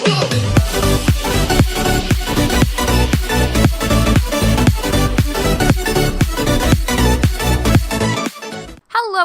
Hello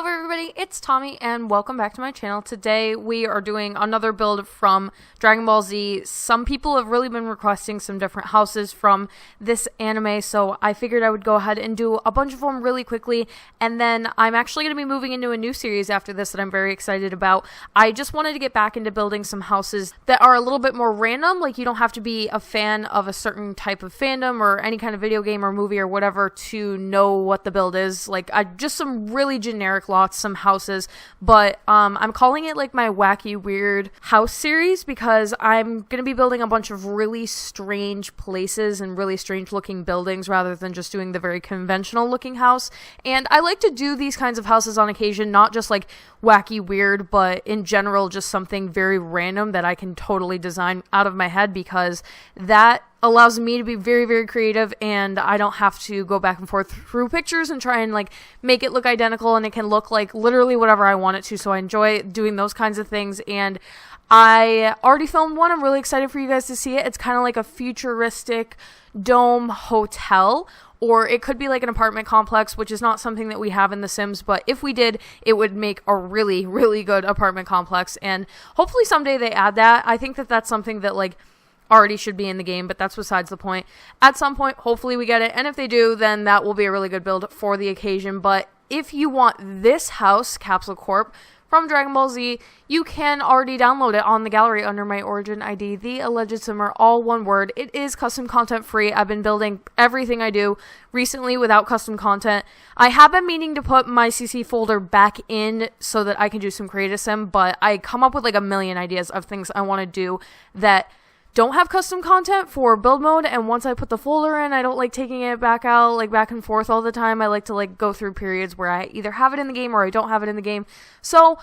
everybody, it's Tommy and welcome back to my channel. Today we are doing another build from Dragon Ball Z. Some people have really been requesting some different houses from this anime, so I figured I would go ahead and do a bunch of them really quickly, and then I'm actually going to be moving into a new series after this that I'm very excited about. I just wanted to get back into building some houses that are a little bit more random, like you don't have to be a fan of a certain type of fandom or any kind of video game or movie or whatever to know what the build is. Like just some really generic lots, some houses, but I'm calling it like my wacky weird house series because I'm gonna be building a bunch of really strange places and really strange looking buildings rather than just doing the very conventional looking house. And I like to do these kinds of houses on occasion, not just like wacky weird, but in general just something very random that I can totally design out of my head, because that allows me to be very, very creative and I don't have to go back and forth through pictures and try and like make it look identical, and it can look like literally whatever I want it to. So I enjoy doing those kinds of things, and I already filmed one. I'm really excited for you guys to see it. It's kind of like a futuristic dome hotel, or it could be like an apartment complex, which is not something that we have in The Sims, but if we did, it would make a really, really good apartment complex, and hopefully someday they add that. I think that that's something that like already should be in the game, but that's besides the point. At some point, hopefully we get it, and if they do, then that will be a really good build for the occasion. But if you want this house, Capsule Corp, from Dragon Ball Z, you can already download it on the gallery under my origin ID, theallegedsimmer, all one word. It is custom content free. I've been building everything I do recently without custom content. I have been meaning to put my CC folder back in so that I can do some creative sim, but I come up with like a million ideas of things I want to do that don't have custom content for build mode, and once I put the folder in, I don't like taking it back out, like back and forth all the time. I like to like go through periods where I either have it in the game or I don't have it in the game. So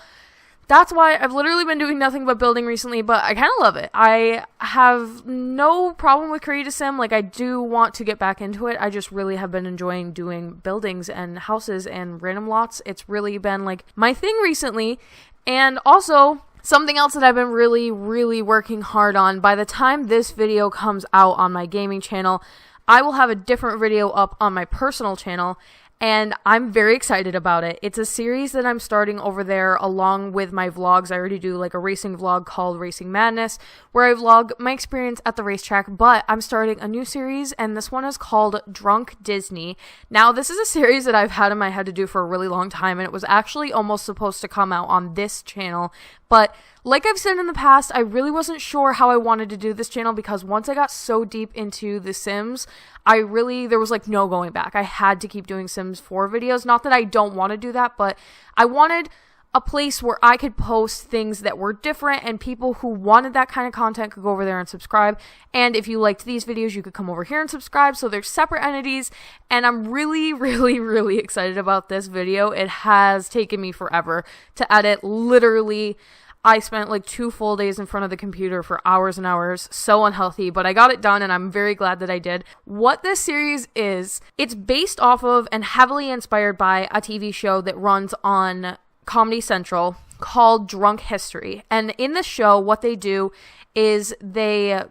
that's why I've literally been doing nothing but building recently, but I kind of love it. I have no problem with creative sim. Like, I do want to get back into it. I just really have been enjoying doing buildings and houses and random lots. It's really been like my thing recently. And also something else that I've been really, really working hard on. By the time this video comes out on my gaming channel, I will have a different video up on my personal channel, and I'm very excited about it. It's a series that I'm starting over there along with my vlogs. I already do like a racing vlog called Racing Madness, where I vlog my experience at the racetrack, but I'm starting a new series, and this one is called Drunk Disney. Now, this is a series that I've had in my head to do for a really long time, and it was actually almost supposed to come out on this channel, but like I've said in the past, I really wasn't sure how I wanted to do this channel, because once I got so deep into The Sims, there was like no going back. I had to keep doing Sims 4 videos. Not that I don't want to do that, but I wanted a place where I could post things that were different, and people who wanted that kind of content could go over there and subscribe. And if you liked these videos, you could come over here and subscribe. So they're separate entities, and I'm really, really, really excited about this video. It has taken me forever to edit. Literally, I spent like 2 full days in front of the computer for hours and hours. So unhealthy, but I got it done, and I'm very glad that I did. What this series is, it's based off of and heavily inspired by a TV show that runs on Comedy Central called Drunk History. And in the show, what they do is they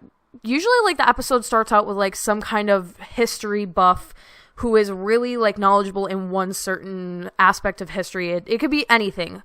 usually, like, the episode starts out with like some kind of history buff who is really like knowledgeable in one certain aspect of history. It could be anything.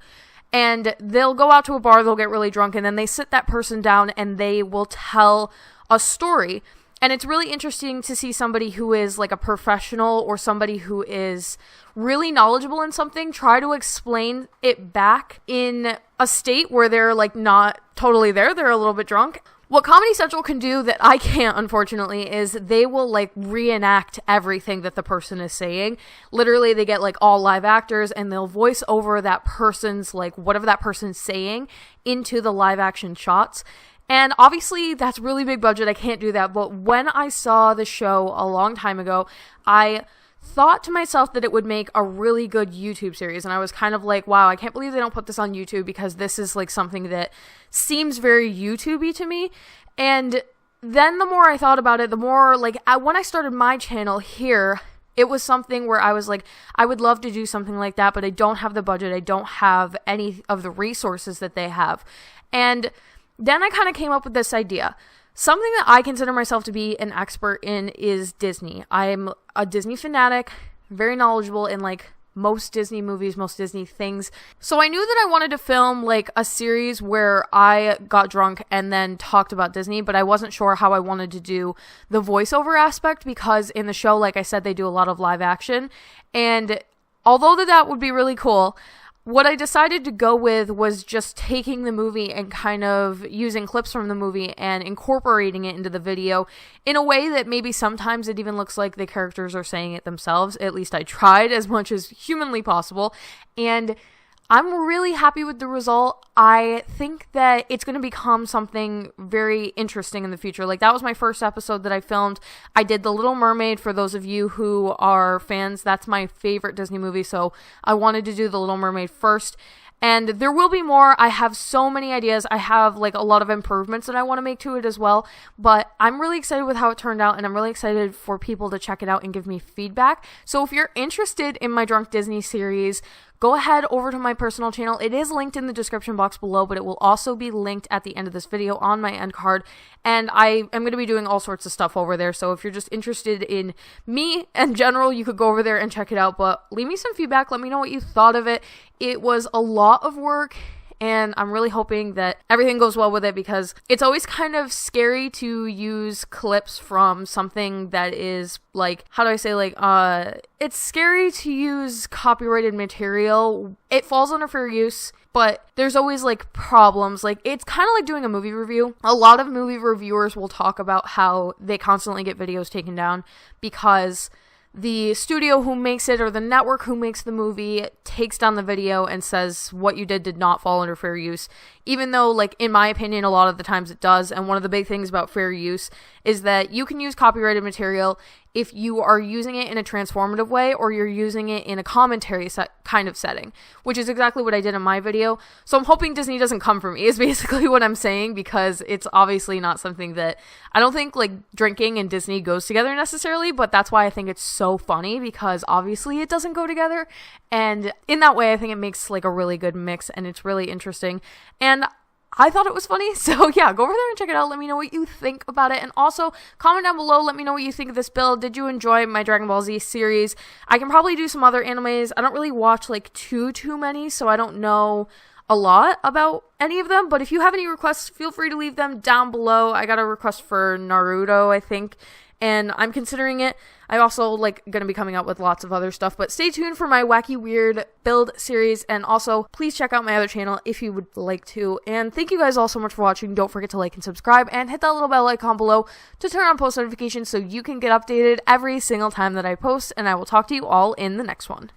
And they'll go out to a bar, they'll get really drunk, and then they sit that person down and they will tell a story. And it's really interesting to see somebody who is like a professional or somebody who is really knowledgeable in something try to explain it back in a state where they're like not totally there, they're a little bit drunk. What Comedy Central can do that I can't, unfortunately, is they will like reenact everything that the person is saying. Literally, they get like all live actors and they'll voice over that person's like whatever that person's saying into the live action shots. And obviously, that's really big budget. I can't do that. But when I saw the show a long time ago, I thought to myself that it would make a really good YouTube series. And I was kind of like, wow, I can't believe they don't put this on YouTube, because this is like something that seems very YouTube-y to me. And then the more I thought about it, the more like when I started my channel here, it was something where I was like, I would love to do something like that, but I don't have the budget. I don't have any of the resources that they have. And then I kind of came up with this idea. Something that I consider myself to be an expert in is Disney. I'm a Disney fanatic, very knowledgeable in like most Disney movies, most Disney things. So I knew that I wanted to film like a series where I got drunk and then talked about Disney, but I wasn't sure how I wanted to do the voiceover aspect, because in the show, like I said, they do a lot of live action. And although that would be really cool, what I decided to go with was just taking the movie and kind of using clips from the movie and incorporating it into the video in a way that maybe sometimes it even looks like the characters are saying it themselves. At least I tried as much as humanly possible, and I'm really happy with the result. I think that it's going to become something very interesting in the future. Like, that was my first episode that I filmed. I did The Little Mermaid. For those of you who are fans, that's my favorite Disney movie, so I wanted to do The Little Mermaid first. And there will be more. I have so many ideas. I have like a lot of improvements that I want to make to it as well. But I'm really excited with how it turned out, and I'm really excited for people to check it out and give me feedback. So if you're interested in my Drunk Disney series, go ahead over to my personal channel. It is linked in the description box below, but it will also be linked at the end of this video on my end card. And I am going to be doing all sorts of stuff over there. So if you're just interested in me in general, you could go over there and check it out. But leave me some feedback. Let me know what you thought of it. It was a lot of work, and I'm really hoping that everything goes well with it, because it's always kind of scary to use clips from something that is like, how do I say, like, it's scary to use copyrighted material. It falls under fair use, but there's always like problems. Like, it's kind of like doing a movie review. A lot of movie reviewers will talk about how they constantly get videos taken down because the studio who makes it, or the network who makes the movie, takes down the video and says what you did not fall under fair use, even though, like, in my opinion, a lot of the times it does. And one of the big things about fair use is that you can use copyrighted material if you are using it in a transformative way, or you're using it in a commentary kind of setting, which is exactly what I did in my video. So I'm hoping Disney doesn't come for me, is basically what I'm saying, because it's obviously not something that, I don't think like drinking and Disney goes together necessarily, but that's why I think it's so funny, because obviously it doesn't go together. And in that way, I think it makes like a really good mix, and it's really interesting. And I thought it was funny, so yeah, go over there and check it out. Let me know what you think about it, and also comment down below. Let me know what you think of this build. Did you enjoy my Dragon Ball Z series? I can probably do some other animes. I don't really watch like too many, so I don't know a lot about any of them, but if you have any requests, feel free to leave them down below. I got a request for Naruto, I think, and I'm considering it. I also like going to be coming out with lots of other stuff, but stay tuned for my wacky weird build series, and also please check out my other channel if you would like to. And thank you guys all so much for watching. Don't forget to like and subscribe, and hit that little bell icon below to turn on post notifications so you can get updated every single time that I post, and I will talk to you all in the next one.